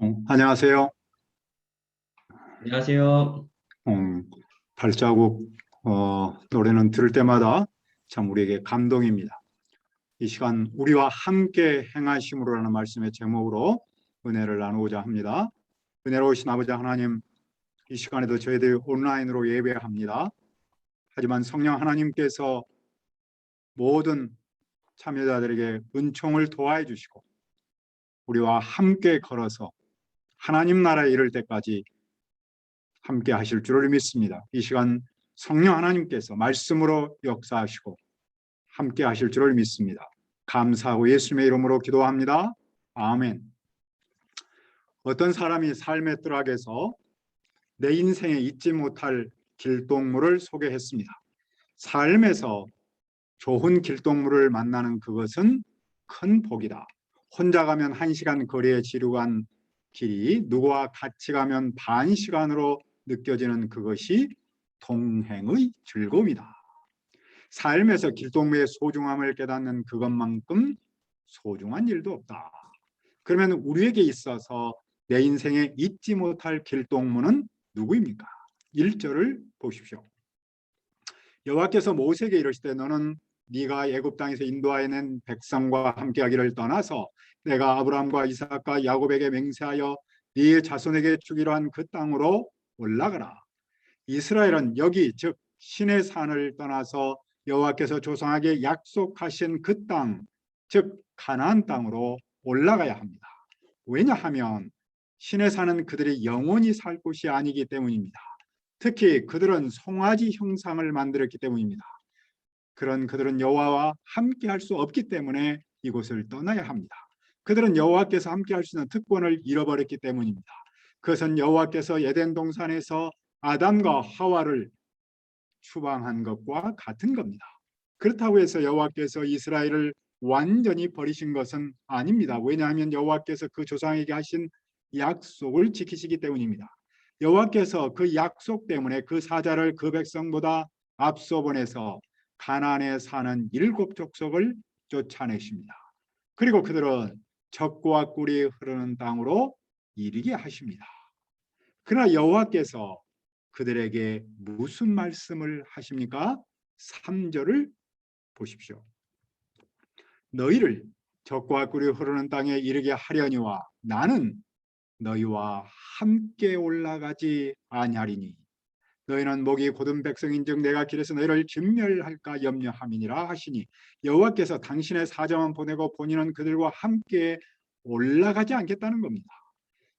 안녕하세요. 안녕하세요. 발자국 노래는 들을 때마다 참 우리에게 감동입니다. 이 시간 우리와 함께 행하심으로라는 말씀의 제목으로 은혜를 나누고자 합니다. 은혜로우신 아버지 하나님, 이 시간에도 저희들 온라인으로 예배합니다. 하지만 성령 하나님께서 모든 참여자들에게 은총을 도와해 주시고 우리와 함께 걸어서 하나님 나라에 이를 때까지 함께 하실 줄을 믿습니다. 이 시간 성령 하나님께서 말씀으로 역사하시고 함께 하실 줄을 믿습니다. 감사하고 예수님의 이름으로 기도합니다. 아멘. 어떤 사람이 삶의 뜰락에서 내 인생에 잊지 못할 길동무를 소개했습니다. 삶에서 좋은 길동무를 만나는 그것은 큰 복이다. 혼자 가면 1시간 거리에 지루한 길이 누구와 같이 가면 반 시간으로 느껴지는 그것이 동행의 즐거움이다. 삶에서 길동무의 소중함을 깨닫는 그것만큼 소중한 일도 없다. 그러면 우리에게 있어서 내 인생에 잊지 못할 길동무는 누구입니까? 1절을 보십시오. 여호와께서 모세에게 이르시되 너는 네가 애굽 땅에서 인도하여 낸 백성과 함께하기를 떠나서 내가 아브라함과 이삭과 야곱에게 맹세하여 네 자손에게 주기로 한 그 땅으로 올라가라. 이스라엘은 여기 즉 신의 산을 떠나서 여호와께서 조상에게 약속하신 그 땅, 즉 가나안 땅으로 올라가야 합니다. 왜냐하면 신의 산은 그들이 영원히 살 곳이 아니기 때문입니다. 특히 그들은 송아지 형상을 만들었기 때문입니다. 그런 그들은 여호와와 함께 할 수 없기 때문에 이곳을 떠나야 합니다. 그들은 여호와께서 함께 할 수 있는 특권을 잃어버렸기 때문입니다. 그것은 여호와께서 에덴 동산에서 아담과 하와를 추방한 것과 같은 겁니다. 그렇다고 해서 여호와께서 이스라엘을 완전히 버리신 것은 아닙니다. 왜냐하면 여호와께서 그 조상에게 하신 약속을 지키시기 때문입니다. 여호와께서 그 약속 때문에 그 사자를 그 백성보다 앞서 보내서 가나안에 사는 7족속을 쫓아내십니다. 그리고 그들은 젖과 꿀이 흐르는 땅으로 이르게 하십니다. 그러나 여호와께서 그들에게 무슨 말씀을 하십니까? 3절을 보십시오. 너희를 젖과 꿀이 흐르는 땅에 이르게 하려니와 나는 너희와 함께 올라가지 아니하리니 너희는 목이 곧은 백성인즉 내가 길에서 너희를 진멸할까 염려함이니라 하시니 여호와께서 당신의 사자만 보내고 본인은 그들과 함께 올라가지 않겠다는 겁니다.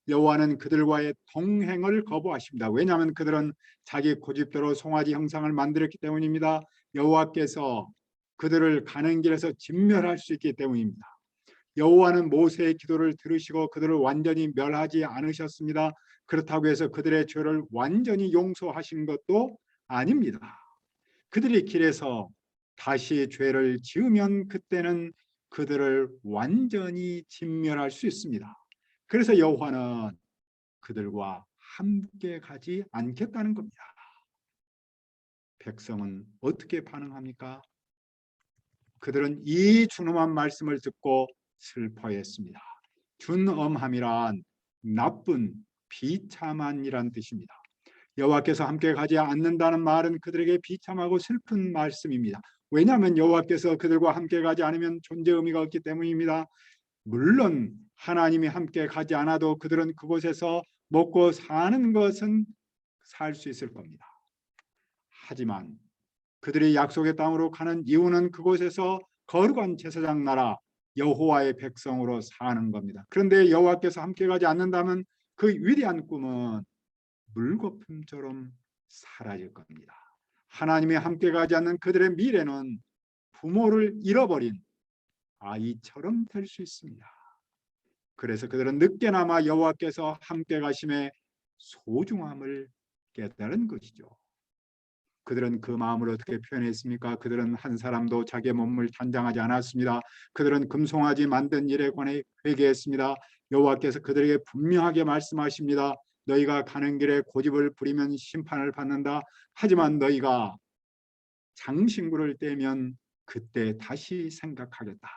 여호와는 그들과의 동행을 거부하십니다. 왜냐하면 그들은 자기 고집대로 송아지 형상을 만들었기 때문입니다. 여호와께서 그들을 가는 길에서 진멸할 수 있기 때문입니다. 여호와는 모세의 기도를 들으시고 그들을 완전히 멸하지 않으셨습니다. 그렇다고 해서 그들의 죄를 완전히 용서하신 것도 아닙니다. 그들이 길에서 다시 죄를 지으면 그때는 그들을 완전히 진멸할 수 있습니다. 그래서 여호와는 그들과 함께 가지 않겠다는 겁니다. 백성은 어떻게 반응합니까? 그들은 이 준엄한 말씀을 듣고 슬퍼했습니다. 준엄함이란 나쁜, 비참한이란 뜻입니다. 여호와께서 함께 가지 않는다는 말은 그들에게 비참하고 슬픈 말씀입니다. 왜냐하면 여호와께서 그들과 함께 가지 않으면 존재 의미가 없기 때문입니다. 물론 하나님이 함께 가지 않아도 그들은 그곳에서 먹고 사는 것은 살 수 있을 겁니다. 하지만 그들이 약속의 땅으로 가는 이유는 그곳에서 거룩한 제사장 나라 여호와의 백성으로 사는 겁니다. 그런데 여호와께서 함께 가지 않는다면 그 위대한 꿈은 물거품처럼 사라질 겁니다. 하나님이 함께 가지 않는 그들의 미래는 부모를 잃어버린 아이처럼 될 수 있습니다. 그래서 그들은 늦게나마 여호와께서 함께 가심의 소중함을 깨달은 것이죠. 그들은 그 마음을 어떻게 표현했습니까? 그들은 한 사람도 자기의 몸을 단장하지 않았습니다. 그들은 금송아지 만든 일에 관해 회개했습니다. 여호와께서 그들에게 분명하게 말씀하십니다. 너희가 가는 길에 고집을 부리면 심판을 받는다. 하지만 너희가 장신구를 떼면 그때 다시 생각하겠다.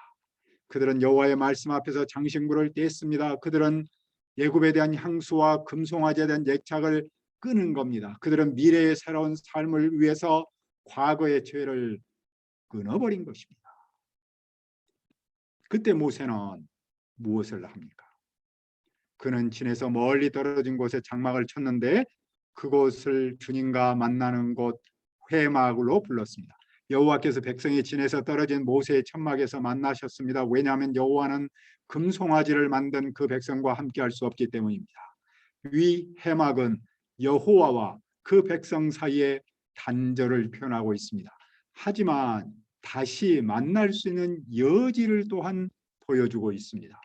그들은 여호와의 말씀 앞에서 장신구를 뗐습니다. 그들은 애굽에 대한 향수와 금송아지에 대한 애착을 끄는 겁니다. 그들은 미래의 새로운 삶을 위해서 과거의 죄를 끊어버린 것입니다. 그때 모세는 무엇을 합니까? 그는 진에서 멀리 떨어진 곳에 장막을 쳤는데 그곳을 주님과 만나는 곳 회막으로 불렀습니다. 여호와께서 백성이 진에서 떨어진 모세의 천막에서 만나셨습니다. 왜냐하면 여호와는 금송아지를 만든 그 백성과 함께할 수 없기 때문입니다. 위 회막은 여호와와 그 백성 사이의 단절을 표현하고 있습니다. 하지만 다시 만날 수 있는 여지를 또한 보여주고 있습니다.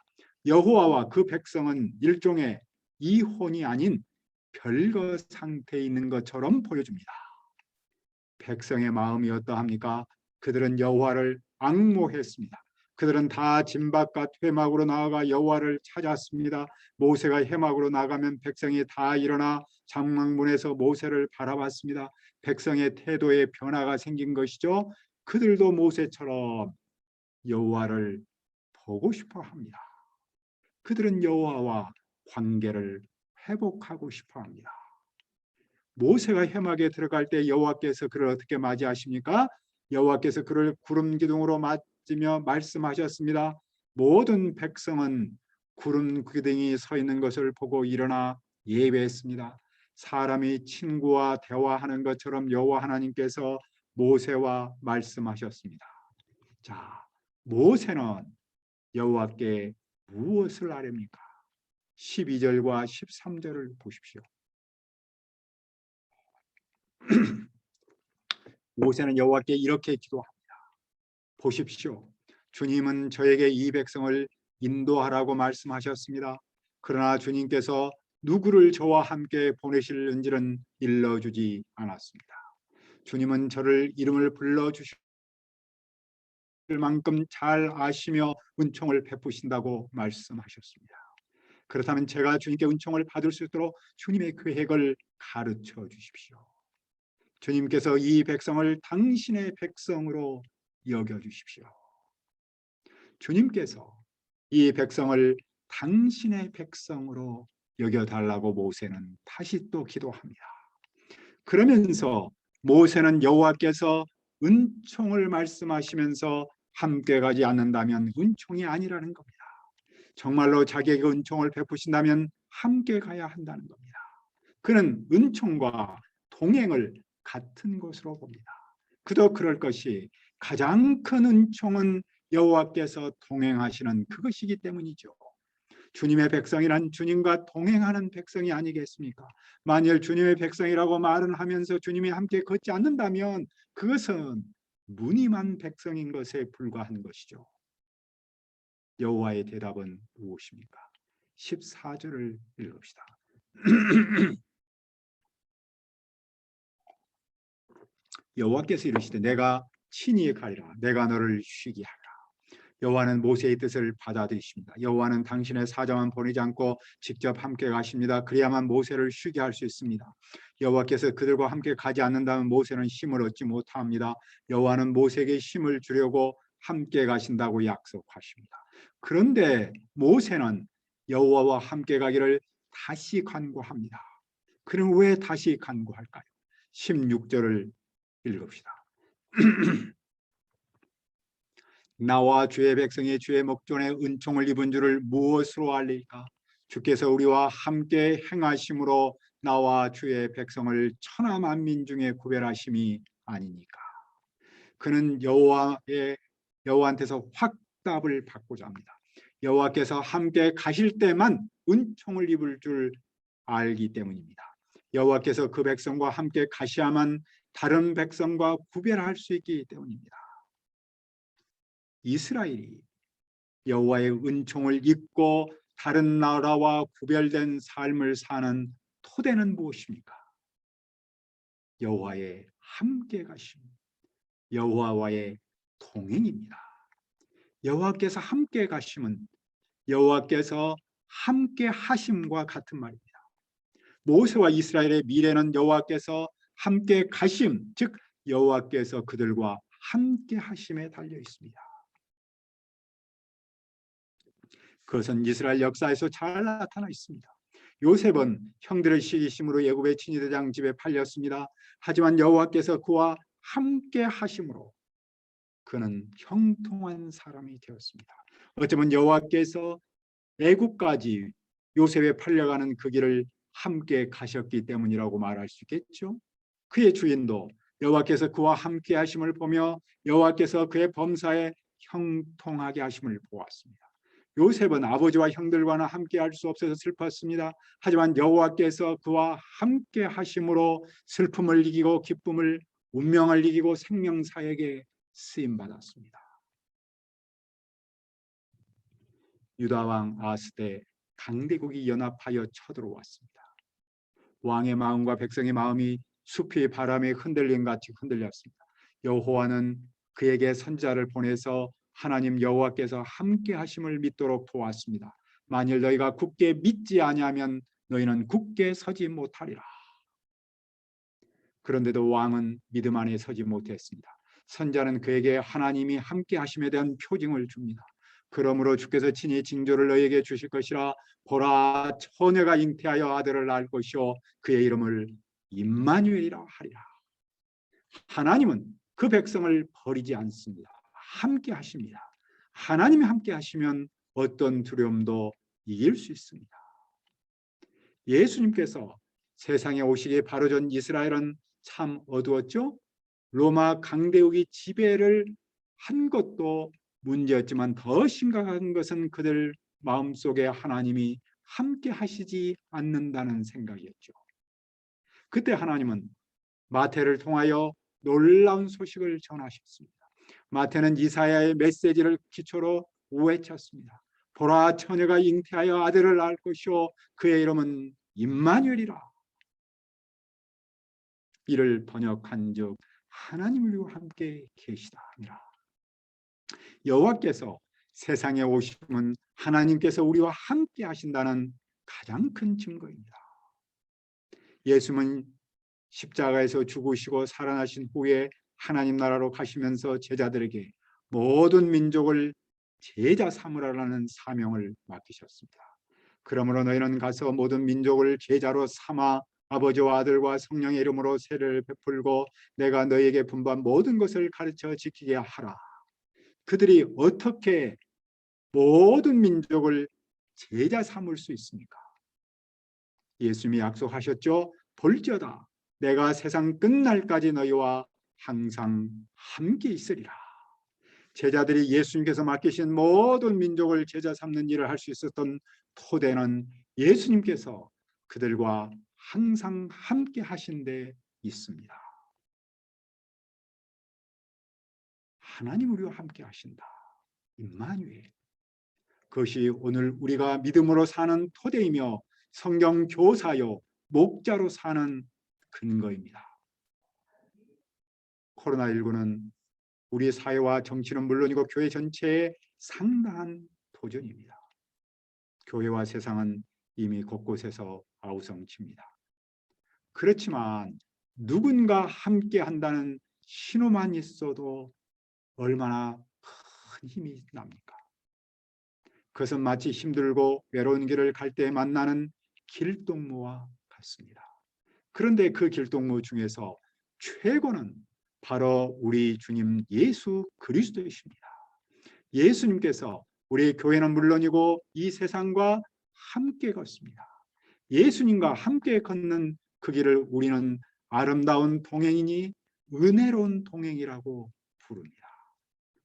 여호와와 그 백성은 일종의 이혼이 아닌 별거 상태에 있는 것처럼 보여줍니다. 백성의 마음이 어떠합니까? 그들은 여호와를 앙모했습니다. 그들은 다 진바깥 회막으로 나아가 여호와를 찾았습니다. 모세가 회막으로 나가면 백성이 다 일어나 장막문에서 모세를 바라봤습니다. 백성의 태도에 변화가 생긴 것이죠. 그들도 모세처럼 여호와를 보고 싶어 합니다. 그들은 여호와와 관계를 회복하고 싶어 합니다. 모세가 회막에 들어갈 때 여호와께서 그를 어떻게 맞이하십니까? 여호와께서 그를 구름 기둥으로 맞으며 말씀하셨습니다. 모든 백성은 구름 기둥이 서 있는 것을 보고 일어나 예배했습니다. 사람이 친구와 대화하는 것처럼 여호와 하나님께서 모세와 말씀하셨습니다. 자, 모세는 여호와께 무엇을 아뢰입니까? 12절과 13절을 보십시오. 모세는 여호와께 이렇게 기도합니다. 보십시오. 주님은 저에게 이 백성을 인도하라고 말씀하셨습니다. 그러나 주님께서 누구를 저와 함께 보내실는지는 일러주지 않았습니다. 주님은 저를 이름을 불러주실 만큼 잘 아시며 은총을 베푸신다고 말씀하셨습니다. 그렇다면 제가 주님께 은총을 받을 수 있도록 주님의 계획을 가르쳐 주십시오. 주님께서 이 백성을 당신의 백성으로 여겨주십시오. 주님께서 이 백성을 당신의 백성으로 여겨달라고 모세는 다시 또 기도합니다. 그러면서 모세는 여호와께서 은총을 말씀하시면서 함께 가지 않는다면 은총이 아니라는 겁니다. 정말로 자기에게 은총을 베푸신다면 함께 가야 한다는 겁니다. 그는 은총과 동행을 같은 것으로 봅니다. 그도 그럴 것이 가장 큰 은총은 여호와께서 동행하시는 그것이기 때문이죠. 주님의 백성이란 주님과 동행하는 백성이 아니겠습니까? 만일 주님의 백성이라고 말은 하면서 주님이 함께 걷지 않는다면 그것은 무늬만 백성인 것에 불과한 것이죠. 여호와의 대답은 무엇입니까? 14절을 읽읍시다. 여호와께서 이르시되 내가 친히 가리라. 내가 너를 쉬게 하라. 여호와는 모세의 뜻을 받아들이십니다. 여호와는 당신의 사자만 보내지 않고 직접 함께 가십니다. 그래야만 모세를 쉬게 할 수 있습니다. 여호와께서 그들과 함께 가지 않는다면 모세는 힘을 얻지 못합니다. 여호와는 모세에게 힘을 주려고 함께 가신다고 약속하십니다. 그런데 모세는 여호와와 함께 가기를 다시 간구합니다. 그럼 왜 다시 간구할까요? 16절을 읽읍시다. 나와 주의 백성이 주의 목전에 은총을 입은 줄을 무엇으로 알리까? 주께서 우리와 함께 행하심으로 나와 주의 백성을 천하 만민 중에 구별하심이 아니니까. 그는 여호와한테서 확답을 받고자 합니다. 여호와께서 함께 가실 때만 은총을 입을 줄 알기 때문입니다. 여호와께서 그 백성과 함께 가셔야만 다른 백성과 구별할 수 있기 때문입니다. 이스라엘이 여호와의 은총을 잊고 다른 나라와 구별된 삶을 사는 토대는 무엇입니까? 여호와의 함께 가심, 여호와와의 동행입니다. 여호와께서 함께 가심은 여호와께서 함께 하심과 같은 말입니다. 모세와 이스라엘의 미래는 여호와께서 함께 가심, 즉 여호와께서 그들과 함께 하심에 달려 있습니다. 그것은 이스라엘 역사에서 잘 나타나 있습니다. 요셉은 형들의 시기심으로 애굽의 친위대장 집에 팔렸습니다. 하지만 여호와께서 그와 함께 하심으로 그는 형통한 사람이 되었습니다. 어쩌면 여호와께서 애굽까지 요셉에 팔려가는 그 길을 함께 가셨기 때문이라고 말할 수 있겠죠. 그의 주인도 여호와께서 그와 함께 하심을 보며 여호와께서 그의 범사에 형통하게 하심을 보았습니다. 요셉은 아버지와 형들과는 함께 할 수 없어서 슬펐습니다. 하지만 여호와께서 그와 함께 하심으로 슬픔을 이기고 기쁨을, 운명을 이기고 생명사에게 쓰임 받았습니다. 유다 왕 아스 때 강대국이 연합하여 쳐들어왔습니다. 왕의 마음과 백성의 마음이 숲이 바람에 흔들림 같이 흔들렸습니다. 여호와는 그에게 선자를 보내서 하나님 여호와께서 함께 하심을 믿도록 도왔습니다. 만일 너희가 굳게 믿지 아니하면 너희는 굳게 서지 못하리라. 그런데도 왕은 믿음 안에 서지 못했습니다. 선자는 그에게 하나님이 함께 하심에 대한 표징을 줍니다. 그러므로 주께서 친히 징조를 너희에게 주실 것이라. 보라, 처녀가 잉태하여 아들을 낳을 것이요 그의 이름을 임마누엘이라 하리라. 하나님은 그 백성을 버리지 않습니다. 함께 하십니다. 하나님이 함께 하시면 어떤 두려움도 이길 수 있습니다. 예수님께서 세상에 오시기 바로 전 이스라엘은 참 어두웠죠. 로마 강대국이 지배를 한 것도 문제였지만 더 심각한 것은 그들 마음속에 하나님이 함께 하시지 않는다는 생각이었죠. 그때 하나님은 마태를 통하여 놀라운 소식을 전하셨습니다. 마태는 이사야의 메시지를 기초로 외쳤습니다. 보라, 처녀가 잉태하여 아들을 낳을 것이요 그의 이름은 임마누엘이라. 이를 번역한 즉 하나님이 우리와 함께 계시다 하니라. 여호와께서 세상에 오심은 하나님께서 우리와 함께 하신다는 가장 큰 증거입니다. 예수님은 십자가에서 죽으시고 살아나신 후에 하나님 나라로 가시면서 제자들에게 모든 민족을 제자 삼으라는 사명을 맡기셨습니다. 그러므로 너희는 가서 모든 민족을 제자로 삼아 아버지와 아들과 성령의 이름으로 세례를 베풀고 내가 너희에게 분부한 모든 것을 가르쳐 지키게 하라. 그들이 어떻게 모든 민족을 제자 삼을 수 있습니까? 예수님이 약속하셨죠. 볼지어다 내가 세상 끝날까지 너희와 항상 함께 있으리라. 제자들이 예수님께서 맡기신 모든 민족을 제자 삼는 일을 할 수 있었던 토대는 예수님께서 그들과 항상 함께 하신 데 있습니다. 하나님 우리와 함께 하신다. 임마누엘. 그것이 오늘 우리가 믿음으로 사는 토대이며 성경 교사요 목자로 사는 근거입니다. 코로나19는 우리 사회와 정치는 물론이고 교회 전체에 상당한 도전입니다. 교회와 세상은 이미 곳곳에서 아우성칩니다. 그렇지만 누군가 함께 한다는 신호만 있어도 얼마나 큰 힘이 납니까? 그것은 마치 힘들고 외로운 길을 갈 때 만나는 길동무와 같습니다. 그런데 그 길동무 중에서 최고는 바로 우리 주님 예수 그리스도이십니다. 예수님께서 우리 교회는 물론이고 이 세상과 함께 걷습니다. 예수님과 함께 걷는 그 길을 우리는 아름다운 동행이니 은혜로운 동행이라고 부릅니다.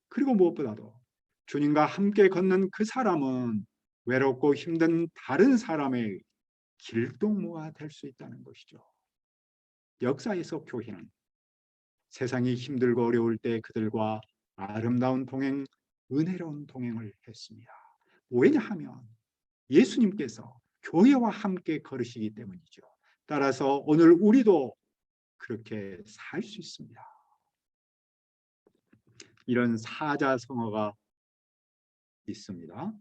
그리고 무엇보다도 주님과 함께 걷는 그 사람은 외롭고 힘든 다른 사람의 길동무가 될 수 있다는 것이죠. 역사에서 교회는 세상이 힘들고 어려울 때 그들과 아름다운 동행, 은혜로운 동행을 했습니다. 왜냐하면 예수님께서 교회와 함께 걸으시기 때문이죠. 따라서 오늘 우리도 그렇게 살 수 있습니다. 이런 사자성어가 있습니다.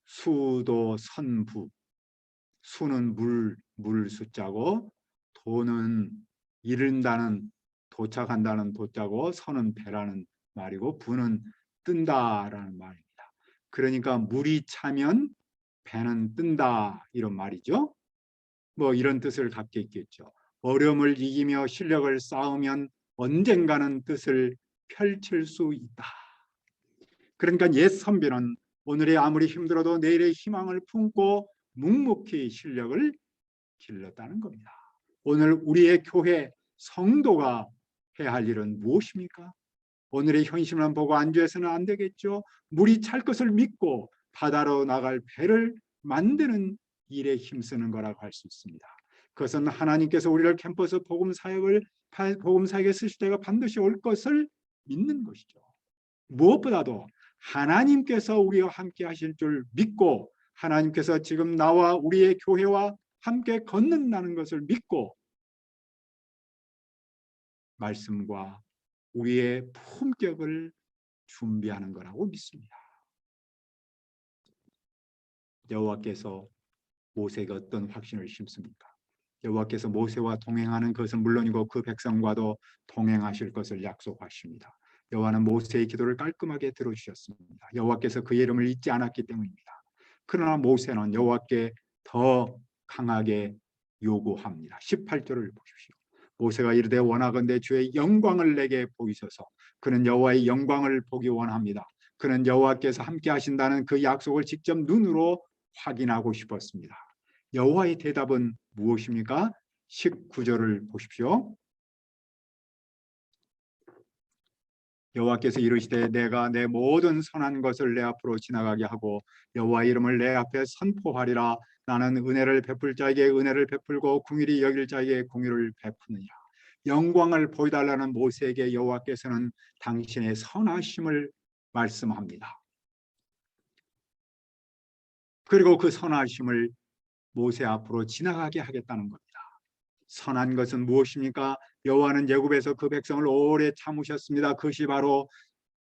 수도 선부. 수는 물 숫자고 도는 이른다는 도착한다는 도자고 선은 배라는 말이고 부는 뜬다라는 말입니다. 그러니까 물이 차면 배는 뜬다 이런 말이죠. 뭐 이런 뜻을 갖게 있겠죠. 어려움을 이기며 실력을 쌓으면 언젠가는 뜻을 펼칠 수 있다. 그러니까 옛 선비는 오늘이 아무리 힘들어도 내일의 희망을 품고 묵묵히 실력을 길렀다는 겁니다. 오늘 우리의 교회 성도가 해야 할 일은 무엇입니까? 오늘의 현실만 보고 안주해서는 안 되겠죠. 물이 찰 것을 믿고 바다로 나갈 배를 만드는 일에 힘쓰는 거라고 할 수 있습니다. 그것은 하나님께서 우리를 캠퍼스 복음 사역에 쓰실 때가 반드시 올 것을 믿는 것이죠. 무엇보다도 하나님께서 우리와 함께 하실 줄 믿고 하나님께서 지금 나와 우리의 교회와 함께 걷는다는 것을 믿고 말씀과 우리의 품격을 준비하는 거라고 믿습니다. 여호와께서 모세에게 어떤 확신을 심습니까? 여호와께서 모세와 동행하는 것은 물론이고 그 백성과도 동행하실 것을 약속하십니다. 여호와는 모세의 기도를 깔끔하게 들어주셨습니다. 여호와께서 그의 이름을 잊지 않았기 때문입니다. 그러나 모세는 여호와께 더 강하게 요구합니다. 18절을 보십시오. 모세가 이르되 원하건대 주의 영광을 내게 보이소서. 그는 여호와의 영광을 보기 원합니다. 그는 여호와께서 함께 하신다는 그 약속을 직접 눈으로 확인하고 싶었습니다. 여호와의 대답은 무엇입니까? 19절을 보십시오. 여호와께서 이르시되 내가 내 모든 선한 것을 내 앞으로 지나가게 하고 여호와의 이름을 내 앞에 선포하리라. 나는 은혜를 베풀 자에게 은혜를 베풀고 긍휼히 여길 자에게 긍휼을 베푸느니라. 영광을 보여달라는 모세에게 여호와께서는 당신의 선하심을 말씀합니다. 그리고 그 선하심을 모세 앞으로 지나가게 하겠다는 겁니다. 선한 것은 무엇입니까? 여호와는 애굽에서 그 백성을 오래 참으셨습니다. 그것이 바로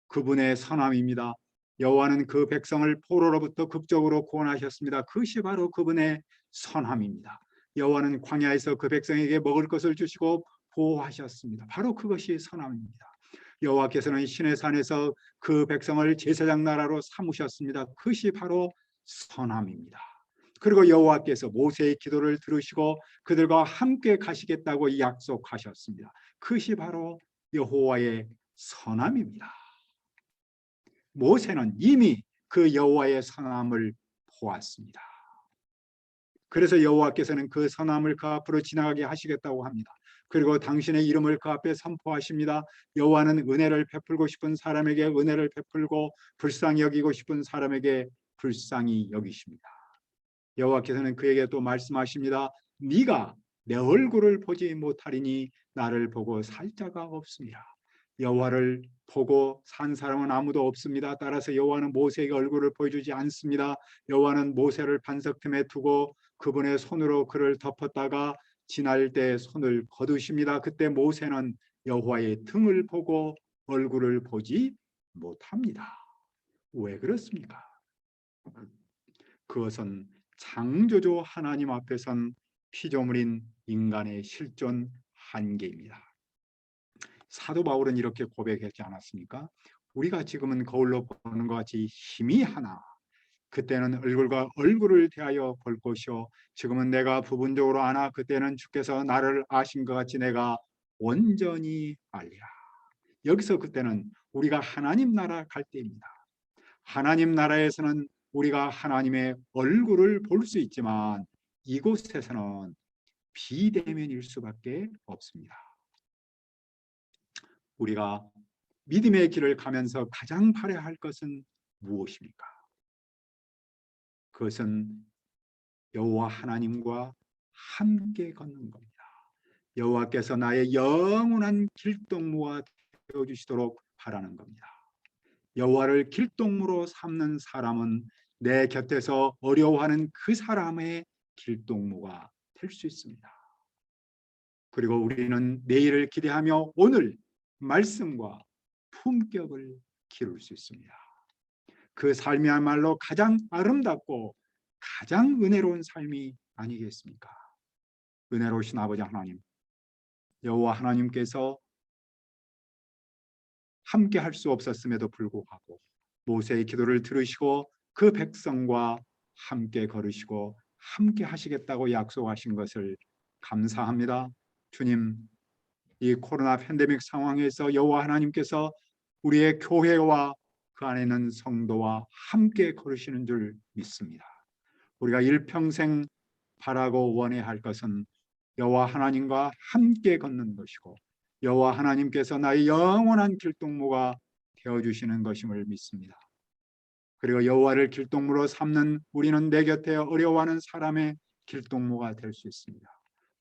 그분의 선함입니다. 여호와는 그 백성을 포로로부터 극적으로 구원하셨습니다. 그것이 바로 그분의 선함입니다. 여호와는 광야에서 그 백성에게 먹을 것을 주시고 보호하셨습니다. 바로 그것이 선함입니다. 여호와께서는 시내산에서 그 백성을 제사장 나라로 삼으셨습니다. 그것이 바로 선함입니다. 그리고 여호와께서 모세의 기도를 들으시고 그들과 함께 가시겠다고 약속하셨습니다. 그것이 바로 여호와의 선함입니다. 모세는 이미 그 여호와의 선함을 보았습니다. 그래서 여호와께서는 그 선함을 그 앞으로 지나가게 하시겠다고 합니다. 그리고 당신의 이름을 그 앞에 선포하십니다. 여호와는 은혜를 베풀고 싶은 사람에게 은혜를 베풀고 불쌍히 여기고 싶은 사람에게 불쌍히 여기십니다. 여호와께서는 그에게 또 말씀하십니다. 네가 내 얼굴을 보지 못하리니 나를 보고 살 자가 없습니다. 여호와를 보고 산 사람은 아무도 없습니다. 따라서 여호와는 모세에게 얼굴을 보여주지 않습니다. 여호와는 모세를 반석 틈에 두고 그분의 손으로 그를 덮었다가 지날 때 손을 거두십니다. 그때 모세는 여호와의 등을 보고 얼굴을 보지 못합니다. 왜 그렇습니까? 그것은 창조주 하나님 앞에선 피조물인 인간의 실존 한계입니다. 사도 바울은 이렇게 고백하지 않았습니까? 우리가 지금은 거울로 보는 것 같이 희미하나 그때는 얼굴과 얼굴을 대하여 볼 것이요 지금은 내가 부분적으로 아나 그때는 주께서 나를 아신 것 같이 내가 온전히 알리라. 여기서 그때는 우리가 하나님 나라 갈 때입니다. 하나님 나라에서는 우리가 하나님의 얼굴을 볼 수 있지만 이곳에서는 비대면일 수밖에 없습니다. 우리가 믿음의 길을 가면서 가장 바라야 할 것은 무엇입니까? 그것은 여호와 하나님과 함께 걷는 겁니다. 여호와께서 나의 영원한 길동무가 되어주시도록 바라는 겁니다. 여호와를 길동무로 삼는 사람은 내 곁에서 어려워하는 그 사람의 길동무가 될 수 있습니다. 그리고 우리는 내일을 기대하며 오늘 말씀과 품격을 기를 수 있습니다. 그 삶이야말로 가장 아름답고 가장 은혜로운 삶이 아니겠습니까? 은혜로우신 아버지 하나님, 여호와 하나님께서 함께 할 수 없었음에도 불구하고 모세의 기도를 들으시고 그 백성과 함께 걸으시고 함께 하시겠다고 약속하신 것을 감사합니다. 주님, 이 코로나 팬데믹 상황에서 여호와 하나님께서 우리의 교회와 그 안에 있는 성도와 함께 걸으시는 줄 믿습니다. 우리가 일평생 바라고 원해야 할 것은 여호와 하나님과 함께 걷는 것이고 여호와 하나님께서 나의 영원한 길동무가 되어주시는 것임을 믿습니다. 그리고 여호와를 길동무로 삼는 우리는 내 곁에 어려워하는 사람의 길동무가 될 수 있습니다.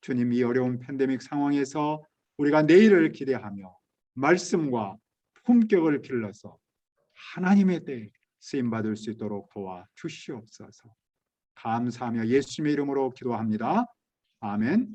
주님, 이 어려운 팬데믹 상황에서 우리가 내일을 기대하며 말씀과 품격을 길러서 하나님의 때에 쓰임받을 수 있도록 도와주시옵소서. 감사하며 예수님의 이름으로 기도합니다. 아멘.